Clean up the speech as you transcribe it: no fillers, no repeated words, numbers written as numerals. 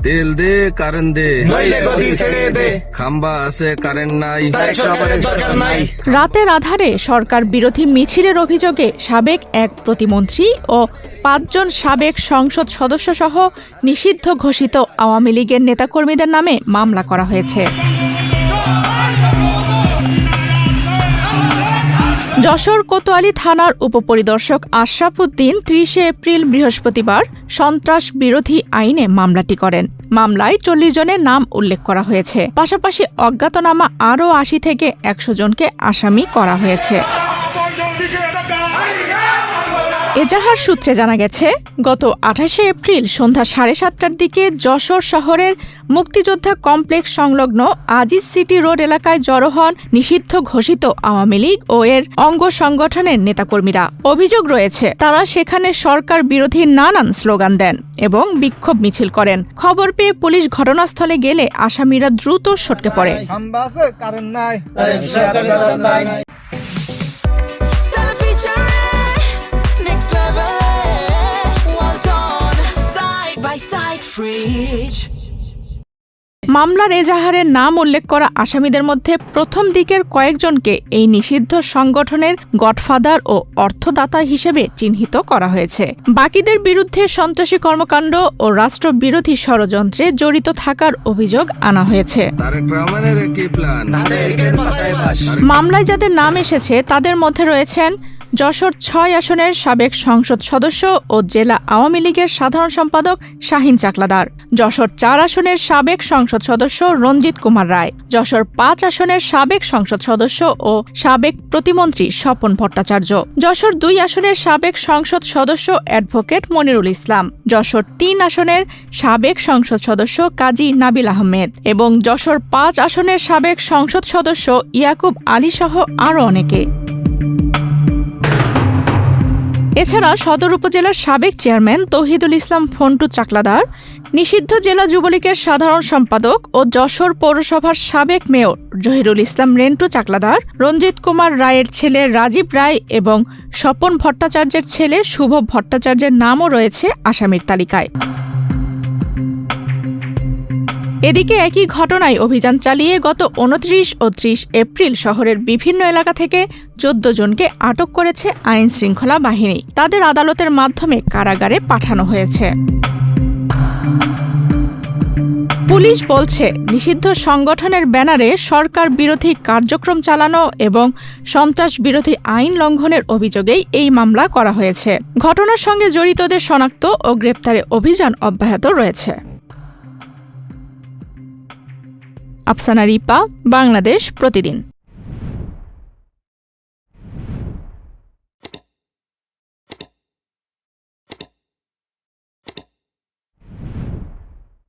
তেল দে কারেন্ট দে, নইলে গদি ছেড়ে দে, খাম্বা আছে কারেন্ট নাই, তাই সরকারের দরকার নাই। রাতের আধারে সরকার বিরোধী মিছিলের অভিযোগে সাবেক এক প্রতিমন্ত্রী ও ৫ জন সাবেক সংসদ সদস্য সহ নিষিদ্ধ ঘোষিত আওয়ামী লীগের নেতাকর্মীদের নামে মামলা করা হয়েছে। যশোর কোতোয়ালি থানার উপপরিদর্শক আশরাফ উদ্দিন ৩০ এপ্রিল বৃহস্পতিবার সন্ত্রাস বিরোধী আইনে মামলাটি করেন। মামলায় ৪০ জনের নাম উল্লেখ করা হয়েছে। পাশাপাশি অজ্ঞাতনামা আরও ৮০ থেকে ১০০ জনকে আসামি করা হয়েছে। এজাহার সূত্রে জানা গেছে, গত ২৮ এপ্রিল সন্ধ্যা ৭:৩০টার দিকে যশোর শহরের মুক্তিযোদ্ধা কমপ্লেক্স সংলগ্ন আজিজ সিটি রোড এলাকায় জড়ো হন নিষিদ্ধ ঘোষিত আওয়ামী লীগ ও এর অঙ্গ সংগঠনের নেতাকর্মীরা। অভিযোগ রয়েছে, তারা সেখানে সরকার বিরোধী নানান স্লোগান দেন এবং বিক্ষোভ মিছিল করেন। খবর পেয়ে পুলিশ ঘটনাস্থলে গেলে আসামিরা দ্রুত সটকে পড়ে। মামলার এজাহারে নাম উল্লেখ করা আসামিদের মধ্যে প্রথম দিকের কয়েকজনকে এই নিষিদ্ধ সংগঠনের গডফাদার ও অর্থদাতা হিসেবে চিহ্নিত করা হয়েছে। বাকিদের বিরুদ্ধে সন্ত্রাসী কর্মকাণ্ড ও রাষ্ট্রবিরোধী ষড়যন্ত্রে জড়িত থাকার অভিযোগ আনা হয়েছে। মামলায় যাদের নাম এসেছে তাদের মধ্যে রয়েছেন যশোর ৬ আসনের সাবেক সংসদ সদস্য ও জেলা আওয়ামী লীগের সাধারণ সম্পাদক শাহিন চাকলাদার, যশোর ৪ আসনের সাবেক সংসদ সদস্য রঞ্জিত কুমার রায়, যশোর ৫ আসনের সাবেক সংসদ সদস্য ও সাবেক প্রতিমন্ত্রী স্বপন ভট্টাচার্য, যশোর ২ আসনের সাবেক সংসদ সদস্য অ্যাডভোকেট মনিরুল ইসলাম, যশোর ৩ আসনের সাবেক সংসদ সদস্য কাজী নাবিল আহমেদ এবং যশোর ৫ আসনের সাবেক সংসদ সদস্য ইয়াকুব আলী সহ আরও অনেকে। এছাড়া সদর উপজেলার সাবেক চেয়ারম্যান তৌহিদুল ইসলাম ফন্টু চাকলাদার, নিষিদ্ধ জেলা যুবলীগের সাধারণ সম্পাদক ও যশোর পৌরসভার সাবেক মেয়র জহিরুল ইসলাম রেন্টু চাকলাদার, রঞ্জিত কুমার রায়ের ছেলে রাজীব রায় এবং স্বপন ভট্টাচার্যের ছেলে শুভ ভট্টাচার্যের নামও রয়েছে আসামির তালিকায়। এদিকে একই ঘটনায় অভিযান চালিয়ে গত ২৯ ও ৩০ এপ্রিল শহরের বিভিন্ন এলাকা থেকে ১৪ জনকে আটক করেছে আইন শৃঙ্খলা বাহিনী। তাদের আদালতের মাধ্যমে কারাগারে পাঠানো হয়েছে। পুলিশ বলছে, নিষিদ্ধ সংগঠনের ব্যানারে সরকার বিরোধী কার্যক্রম চালানো এবং সন্ত্রাস বিরোধী আইন লঙ্ঘনের অভিযোগেই এই মামলা করা হয়েছে। ঘটনার সঙ্গে জড়িতদের শনাক্ত ও গ্রেপ্তারে অভিযান অব্যাহত রয়েছে। আফসানা রিপা, বাংলাদেশ প্রতিদিন।